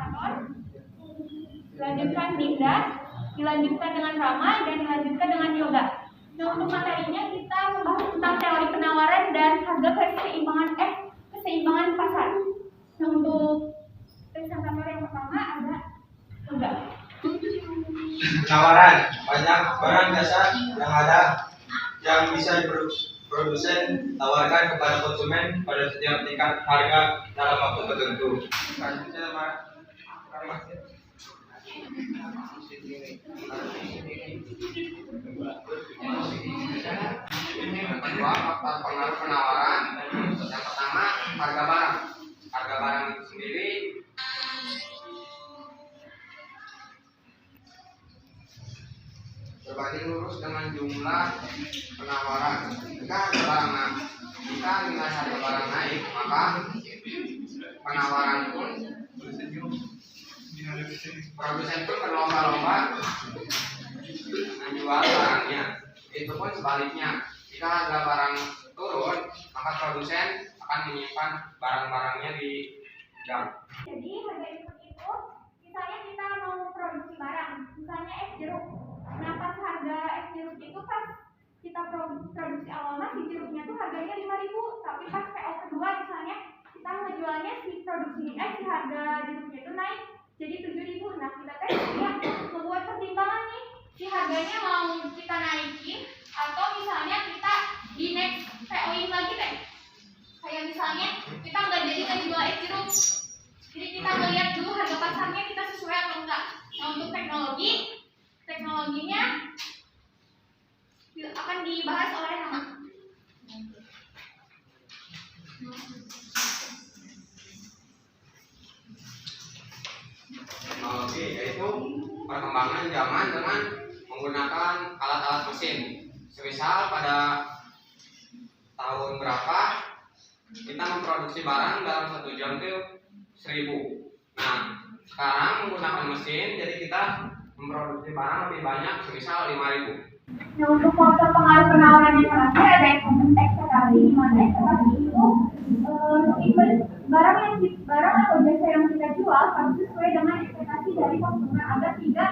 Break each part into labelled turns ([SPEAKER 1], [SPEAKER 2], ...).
[SPEAKER 1] Anton, dilanjutkan Dinda, dilanjutkan dengan Rama, dan dilanjutkan dengan Yoga. Nah, untuk materinya kita membahas tentang teori penawaran dan harga keseimbangan pasar. Nah, untuk presentator yang pertama ada Yoga.
[SPEAKER 2] Penawaran, banyak barang jasa yang bisa produsen tawarkan kepada konsumen pada setiap tingkat harga dalam waktu tertentu.
[SPEAKER 3] Yang kedua, faktor pengaruh penawaran. Yang pertama, harga barang. Harga barang itu sendiri berbanding lurus dengan jumlah penawaran. Jika nilai harga barang naik, maka penawaran pun produsen pun berlomba-lomba menjual barangnya. Itu pun sebaliknya, jika harga barang turun, maka produsen akan menyimpan barang-barangnya di gudang.
[SPEAKER 1] Jadi harga input itu, misalnya kita mau produksi barang, misalnya es jeruk. Nah, pas harga es jeruk itu pas kita produksi awalnya si jeruknya tuh harganya 5.000, tapi pas PO kedua misalnya kita ngejualnya si harga jeruknya itu naik jadi 7.000. Nah, kita ya membuat pertimbangan nih, si harganya mau kita naikin atau misalnya kita di next PO-in lagi deh. Kayak misalnya kita nggak jadi ngejual es jeruk, jadi kita ngeliat dulu harga pasarnya kita sesuai atau enggak. Nah, untuk teknologinya akan dibahas oleh Rama.
[SPEAKER 3] Teknologi yaitu perkembangan zaman dengan menggunakan alat-alat mesin. Semisal pada tahun berapa kita memproduksi barang dalam 1 jam itu 1.000. Nah, sekarang menggunakan mesin, jadi kita memproduksi barang lebih banyak, semisal 5.000.
[SPEAKER 1] Nah, untuk faktor pengaruh penawaran yang terakhir ada ekonomi ekspektasi, di mana ekspektasi itu barang atau jasa yang kita jual harus sesuai dengan ekspektasi dari konsumen agar tidak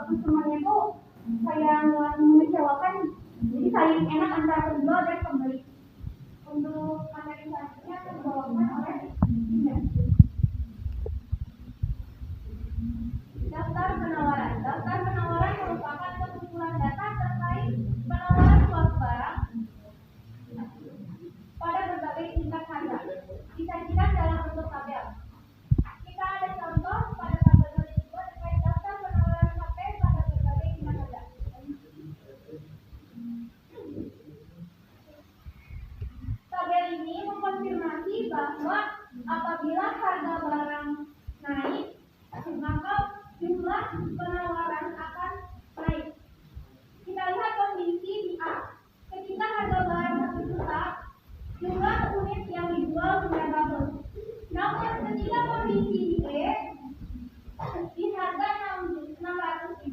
[SPEAKER 1] konsumennya itu kayak mengecewakan, jadi saling enak antara penjual dan pembeli. Untuk materi selanjutnya dibawakan oleh Dinda. Daftar penawaran. Daftar penawaran merupakan kumpulan data terkait penawaran suatu barang pada berbagai tingkat harga. Disajikan dalam bentuk tabel. Kita ada contoh pada tabel tersebut terkait daftar penawaran HP pada berbagai tingkat harga. Tabel ini mengkonfirmasi bahwa apabila harga barang naik, maka jumlah penawaran akan naik. Kita lihat kondisi di A. Ketika harga barang 1 juta, jumlah unit yang dijual double. Namun ketika kondisi di B, di harga 600.000,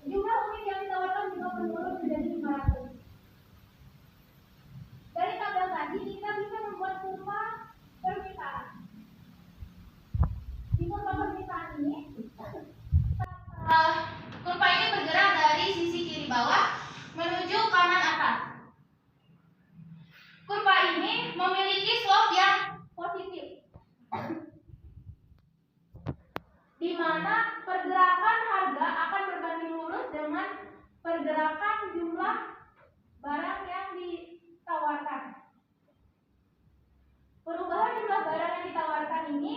[SPEAKER 1] jumlah unit yang ditawarkan juga menurun menjadi 500. Dari tabel tadi kita bisa membuat kurva permintaan. Di kurva permintaan ini, kurva ini bergerak dari sisi kiri bawah menuju kanan atas. Kurva ini memiliki slope yang positif, di mana pergerakan harga akan berbanding lurus dengan pergerakan jumlah barang yang ditawarkan. Perubahan jumlah barang yang ditawarkan ini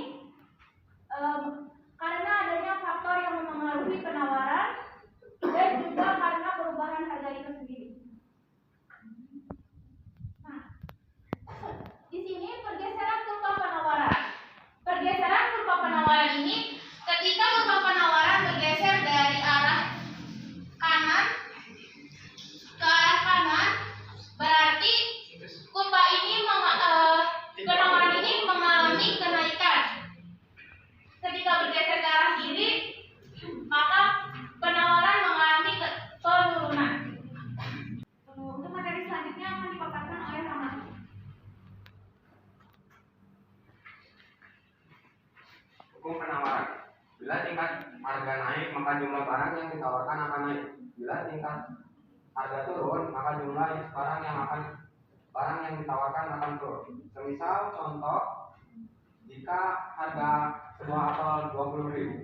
[SPEAKER 1] karena adanya faktor yang mempengaruhi penawaran dan juga karena perubahan harga itu sendiri. Nah, di sini pergeseran kurva penawaran. Pergeseran kurva penawaran ini ketika kurva penawaran bergeser dari arah kanan ke arah kanan, berarti kurva ini penawaran ini mengalami kenaikan. Ketika bergeser ke arah kiri, maka penawaran mengalami penurunan. Untuk materi selanjutnya akan dipaparkan oleh Rama.
[SPEAKER 3] maka jumlah barang yang ditawarkan akan naik. Bila tingkat harga turun, maka jumlah barang yang ditawarkan akan turun. Semisal contoh, jika harga sebuah apel 20.000,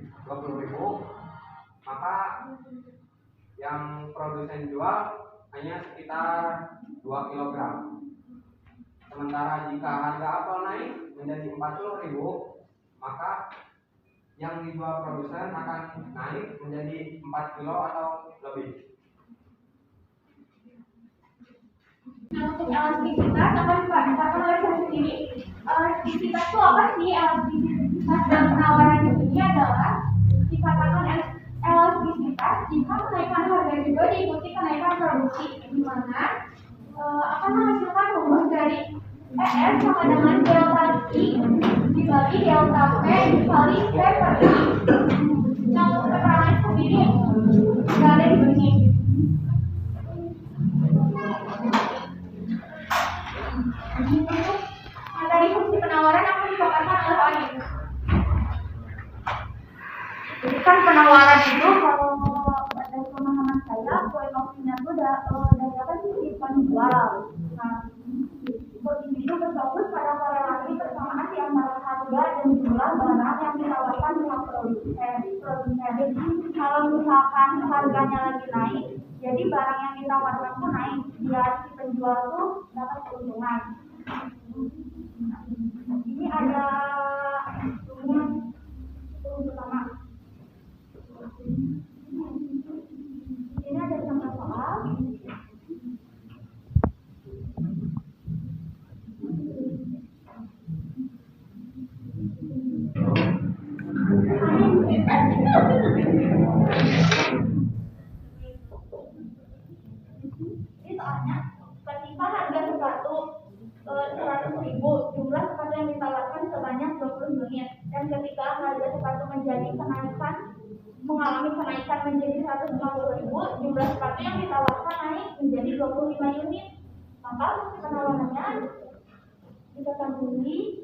[SPEAKER 3] maka yang produsen jual hanya sekitar 2 kg. Sementara jika harga apel naik menjadi 40.000, maka yang dijual produsen akan naik menjadi 4 kilo atau lebih.
[SPEAKER 1] Nah, untuk elastisitas akan dikatakan oleh saya sendiri. Elastisitas itu apa sih? Elastisitas dalam penawaran di sini adalah dikatakan elastisitas jika kenaikan harga juga diikuti kenaikan produksi, di mana akan menghasilkan rumus dari ES sama dengan delta I dibagi delta P dikali P per I. Nah, untuk keterangan sendiri nggak ada di sini. Materi fungsi penawaran akan dipaparkan oleh Oni. Jadi kan penawaran itu kalau ada pemahaman saya, poin opsinya itu dari apa sih penjual. Nah, ini itu berfokus pada korelasi persamaan di antara harga dan jumlah barang yang ditawarkan pihak produsen. Kalau misalkan harganya lagi naik, jadi barang yang ditawarkan pun naik, biar si penjual tuh dapat keuntungan. Ini ada pertama. Ini ada contoh soal. Ini soalnya ketika harga sepatu 100.000, jumlah sepatu yang ditawarkan sebanyak 20 unit, dan ketika harga sepatu mengalami kenaikan menjadi 150.000, jumlah sepatu yang ditawarkan naik menjadi 25 unit. Maka penawarannya diketahui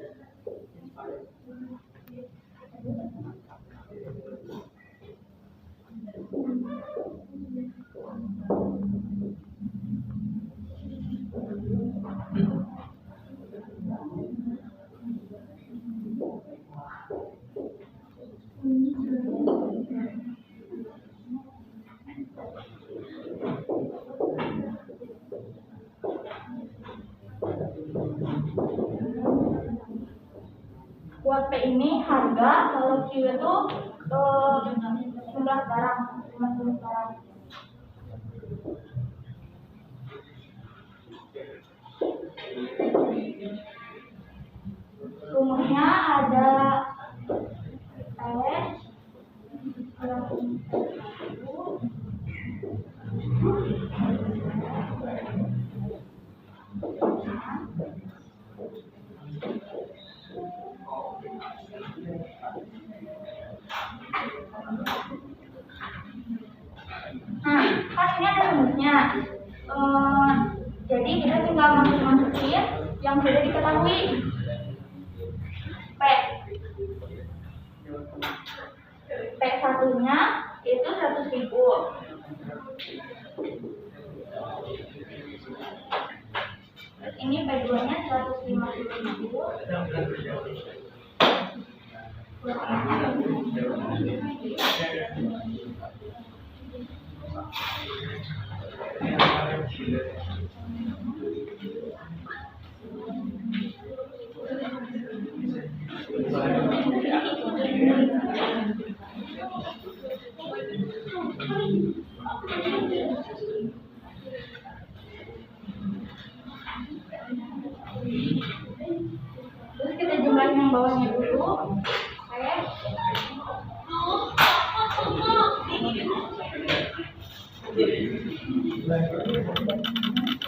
[SPEAKER 1] buat P ini harga, kalau Q itu jumlah barang. Rumusnya ada nah, kan ini ada rumusnya. Jadi kita tinggal masukin yang sudah diketahui. P satunya itu 100.000. Ini P2 nya 150.000. Terus kita jumlahin yang bawahnya dulu. Oke.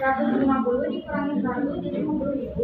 [SPEAKER 1] 150 dikurangi 100 jadi 50.000.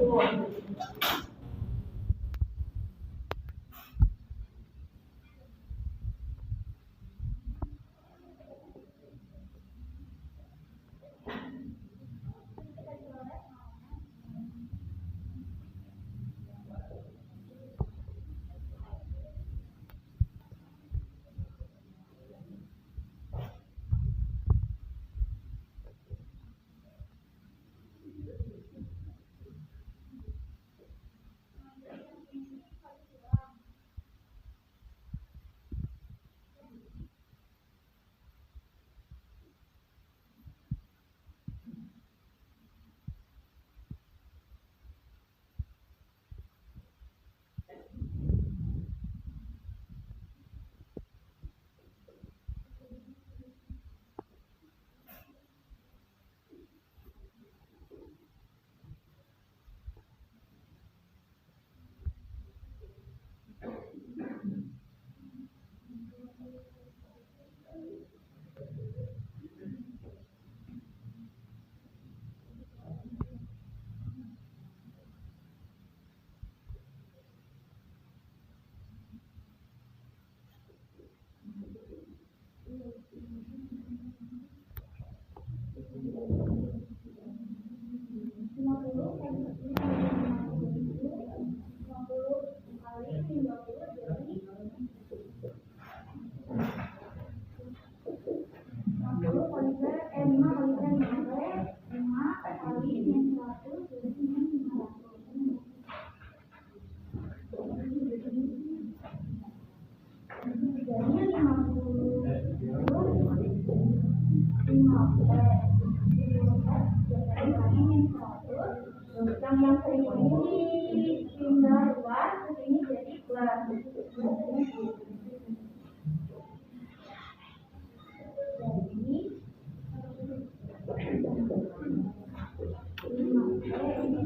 [SPEAKER 1] yang 1000 ini dipindah luas, terus ini jadi plus.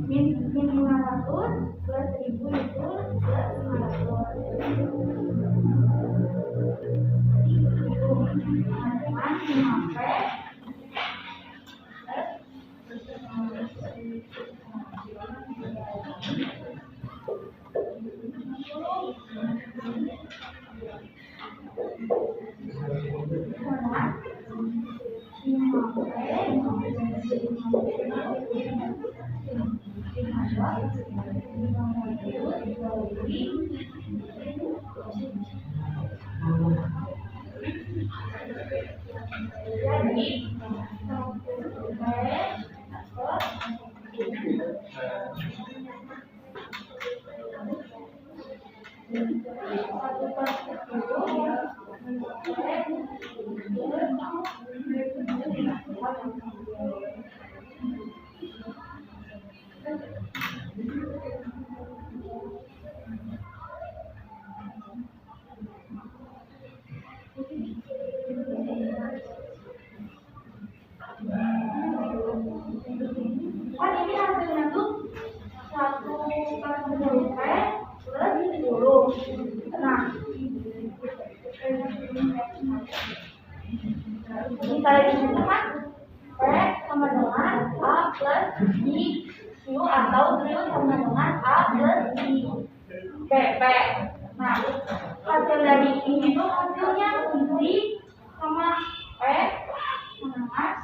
[SPEAKER 1] Min 500 plus 1000 itu plus 500. Teman-teman 5P ini hasilnya tuh 1/10 plus 10. Nah, kita lihat kan P sama dengan A plus I, Q atau Q sama dengan A plus I, P. Nah, hasil dari ini itu hasilnya I sama P sama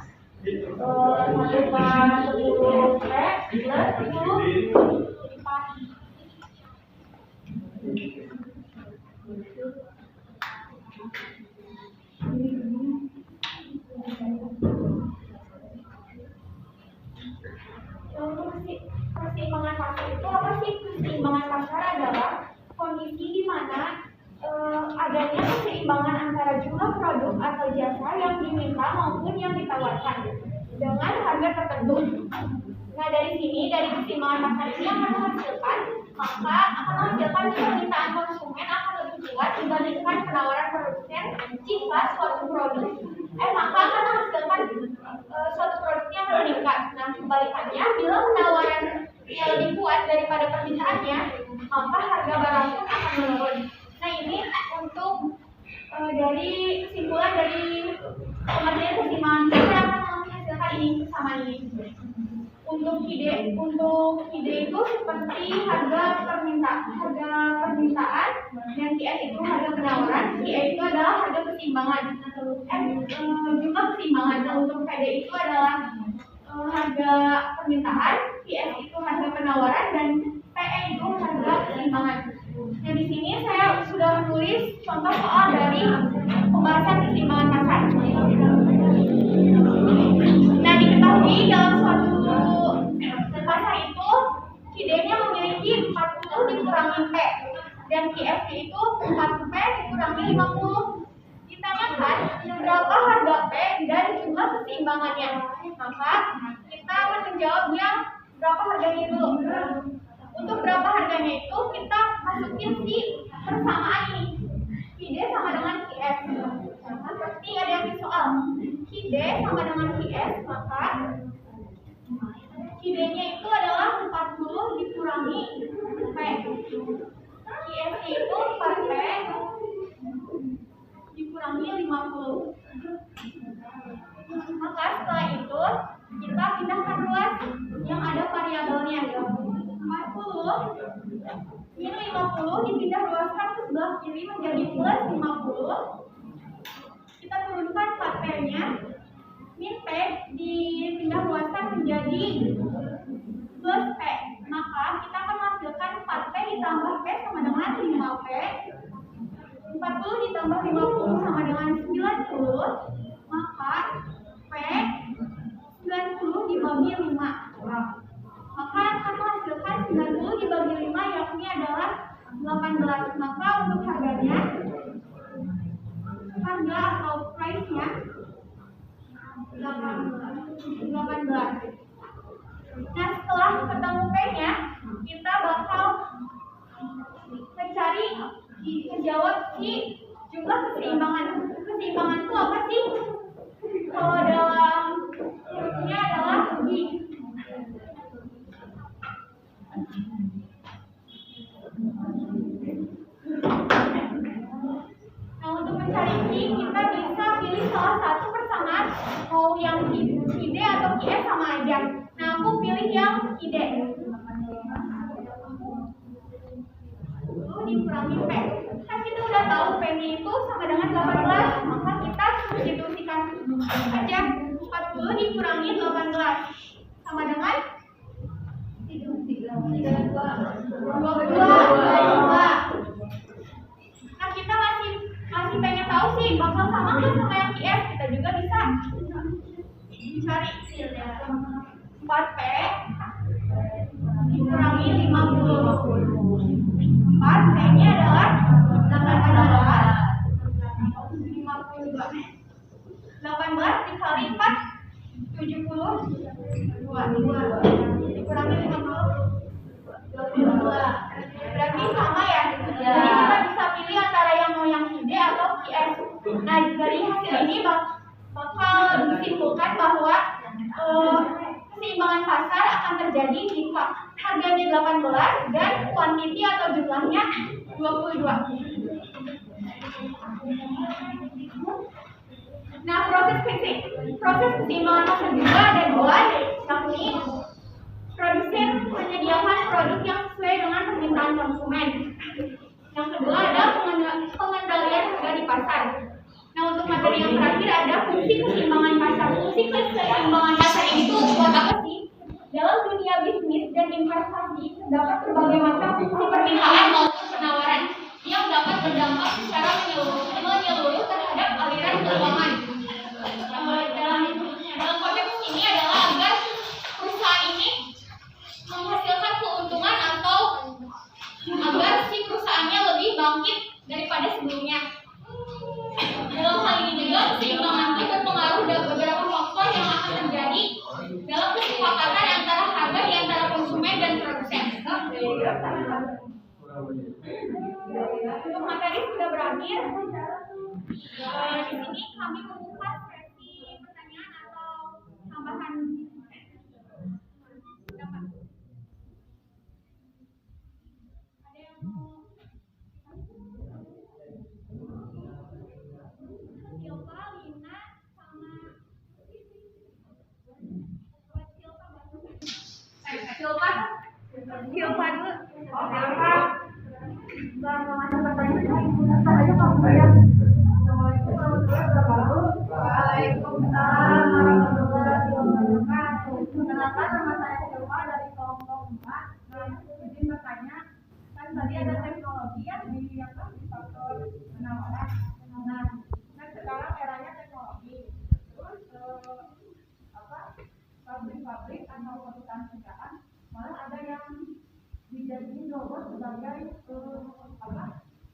[SPEAKER 1] 1/10 P plus 10 lipat. Keseimbangan pasar itu apa sih? Keseimbangan pasar adalah kondisi di mana adanya keseimbangan antara jumlah produk atau jasa yang diminta maupun yang ditawarkan dengan harga tertentu. Nah, dari sini, dari keseimbangan pasar ini akan menghasilkan permintaan konsumen akan lebih kuat dibandingkan penawaran produsen jika suatu produk maka akan menghasilkan suatu produk yang meningkat. Nah, kebalikannya, bila penawaran yang lebih kuat daripada permintaannya, maka harga barang pun akan menurun. Nah, ini untuk dari kesimpulan dari pengertian keseimbangan pasar yang akan menghasilkan ini kesamaan ini. Untuk ide itu seperti harga permintaan dan QS itu harga penawaran, QE itu adalah harga keseimbangan. Jumlah keseimbangan. Nah, untuk PD itu adalah harga permintaan, QS itu harga penawaran, dan PE itu harga keseimbangan. Nah, di sini saya sudah menulis contoh soal dari pembahasan keseimbangan pasar. Nah, diketahui dalam suatu pasar itu QD-nya memiliki 40 dikurangi P dan QFD itu 4P dikurangi 50. Ditanyakan berapa harga P dan jumlah keseimbangannya, maka kita akan menjawabnya berapa harganya dulu. Untuk berapa harganya itu kita masukin si persamaan ini, QD sama dengan QF. Seperti ada yang di soal, QD sama dengan QF, maka QD-nya itu adalah 40 dikurangi P. QF itu 4P dikurangi 50. Maka setelah itu kita pindahkan ruas yang ada variabelnya. 40 min 50 dipindah ruaskan ke sebelah kiri menjadi plus 50. Kita turunkan 4P-nya. Min P dipindah luaskan menjadi plus P, maka kita akan menghasilkan 4P ditambah P sama dengan 5P. 40 ditambah 50 sama dengan 90, maka P 90 dibagi 5. Maka akan menghasilkan 90 dibagi 5 yakni adalah 18. Maka untuk harganya, harga atau price-nya 18. Nah, setelah ketemu P-nya ngejawab si jumlah keseimbangan. Keseimbangan itu apa sih? Kalau dalam hurufnya adalah I. Nah, untuk mencari I, kita bisa pilih salah satu persamaan, mau yang ID atau IS sama aja. Nah, aku pilih yang ID. Lalu dikurangi P. Kan kita udah tahu P-nya itu sama dengan 18, maka kita substitusikan aja 40 dikurangi 18 sama dengan 22. Nah, kita masih pengen tahu sih bakal sama nggak sama yang IS, kita juga bisa cari 4P dikurangi 50. 4P-nya adalah 18 dikali 4 72 dikurangi 50 berarti sama ya. Jadi kita bisa pilih antara yang mau yang ID atau IS. Nah, dari hasil ini bakal disimpulkan bahwa keseimbangan pasar akan terjadi jika harganya 18 dan kuantiti atau jumlahnya 22. Nah, proses keseimbangan pasar juga ada dua, yakni produsen menyediakan produk yang sesuai dengan permintaan konsumen. Yang kedua ada pengendalian harga di pasar. Nah, untuk materi yang terakhir ada fungsi keseimbangan pasar. Fungsi keseimbangan pasar itu buat apa sih? Dalam dunia bisnis dan investasi terdapat berbagai macam fungsi permintaan maupun penawaran yang dapat berdampak secara menyeluruh terhadap aliran keuangan. Dalam konteks ini adalah agar perusahaan ini menghasilkan keuntungan atau agar si perusahaannya lebih bangkit daripada sebelumnya. Dalam hal ini juga keseimbangan itu berpengaruh dari beberapa faktor yang akan terjadi dalam kesepakatan antara harga di antara konsumen dan produsen. Untuk materi sudah berakhir. Di sini kami membuka sesi pertanyaan atau tambahan. Ada yang mau? Silva, Lina, sama Silva dulu. Silva. Kalau masih pertanyaan, aja kamu bayar. Waalaikumsalam warahmatullahi wabarakatuh. Kenalkan, nama saya Silva dari kelompok 4. Izin bertanya, kan tadi ada teknologi yang di faktor penawaran. Nah, sekarang eranya teknologi. Terus pabrik-pabrik atau perusahaan malah ada yang dijadiin robot sebagai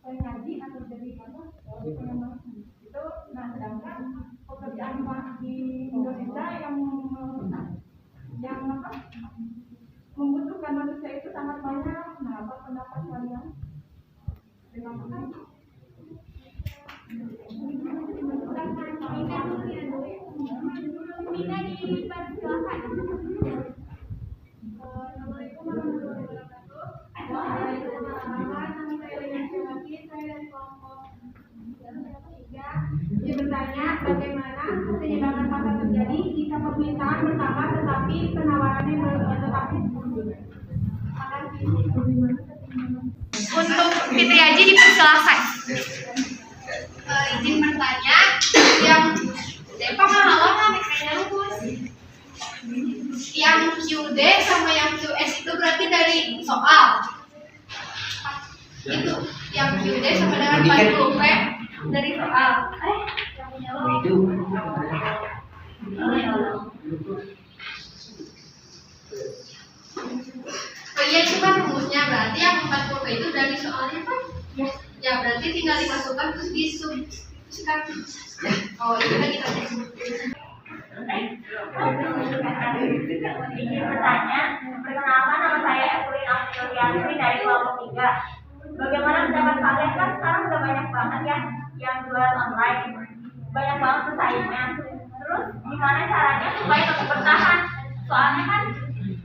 [SPEAKER 1] penyaji atau jadi pengembangan itu. Nah, sedangkan pekerjaan di Indonesia yang membutuhkan manusia itu sangat banyak. Nah, apa pendapat kalian? Terima kasih. Mina dipersilakan. Assalamualaikum warahmatullahi wabarakatuh. Waalaikumsalam. Nama saya Lina Syawaki, saya dari kelompok 3. Dia bertanya bagaimana keseimbangan pasar terjadi jika permintaan bertambah tetapi penawarannya tetap. Untuk Fitri Aji dipersilakan. Izin bertanya, yang pemahaman yang QD sama yang QS itu berarti dari soal. Itu yang QD sama dengan 40P dari soal. Oh iya, itu kan rumusnya, berarti yang 40P itu dari soalnya kan? Ya berarti tinggal dimasukkan terus disubstitusikan. Oh itu kan kita cek. Izin bertanya, perkenalkan nama saya Evelyn Apriani dari kelompok 3.
[SPEAKER 4] Bagaimana pendapat kalian? Kan sekarang udah banyak banget ya yang jualan online, banyak banget pesaingnya. Terus gimana caranya supaya tetap bertahan? Soalnya kan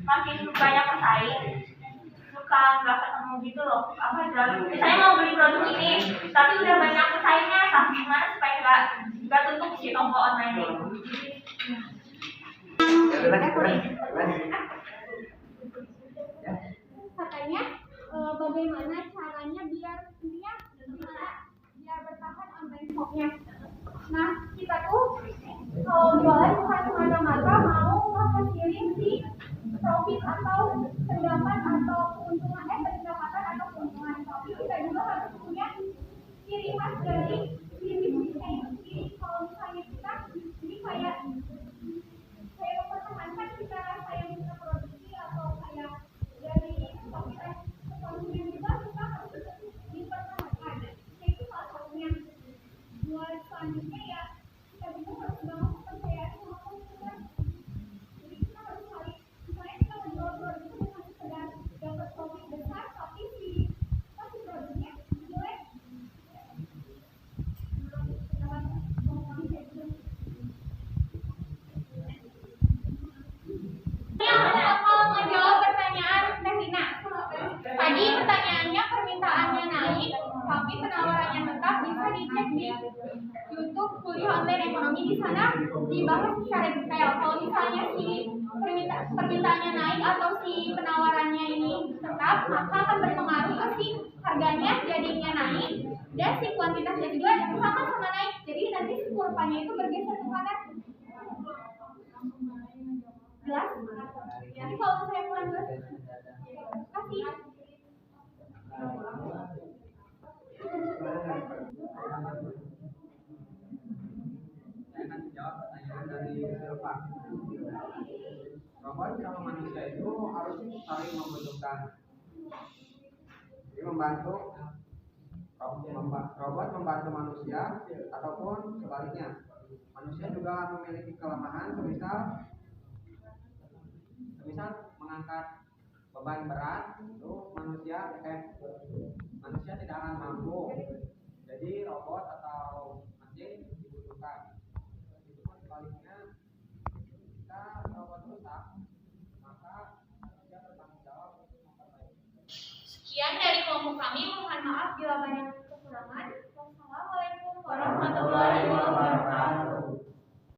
[SPEAKER 4] makin banyak pesaing, suka nggak ketemu gitu loh. Apa jalan? Saya mau beli produk ini, tapi udah banyak pesaingnya. Tapi gimana supaya nggak tutup si toko online ini?
[SPEAKER 1] Katanya bagaimana caranya biar dia biar bertahan online shopnya. Nah, kita tuh kalau jualan bukan semata-mata mau menghasilin si profit atau pendapat atau keuntungan pendapatan atau keuntungan, tapi kita juga harus punya ciri khas dari diri bisnisnya itu sendiri. Kalau misalnya kita ini kayak mempertahankan cita rasa yang kita produksi atau kayak dari konsumen juga kita harus dipertahankan. Itu salah satunya. Buat selanjutnya ya kita juga harus bangun kepercayaan sama konsumen. Jadi kita harus cari, misalnya kita menjual produk itu bukan sekedar dapat profit besar, tapi si produknya jelek. Mau ngejawab pertanyaan Devina. Tadi pertanyaannya permintaannya naik, tapi penawarannya tetap. Bisa dicek di YouTube Kuliah Online Ekonomi, di sana dibahas secara detail. Kalau misalnya si permintaannya naik atau si penawarannya ini tetap, maka akan berpengaruh ke si harganya jadinya naik dan si kuantitasnya juga sama-sama naik. Jadi nanti si kurvanya itu bergeser ke kanan. Jelas? Jadi kalau saya kurang jelas, kasih.
[SPEAKER 3] Saya akan menjawab pertanyaan dari Silva. Robot sama manusia itu harus saling membutuhkan. Jadi robot membantu manusia ataupun sebaliknya. Manusia juga memiliki kelemahan, semisal mengangkat beban berat itu manusia tidak akan mampu. Jadi robot atau mesin dibutuhkan. Itu pun sebaliknya, jika robot rusak, maka manusia bertanggung jawab untuk memperbaiki.
[SPEAKER 1] Sekian dari kelompok kami. Mohon maaf bila banyak kekurangan. Wassalamualaikum warahmatullahi wabarakatuh.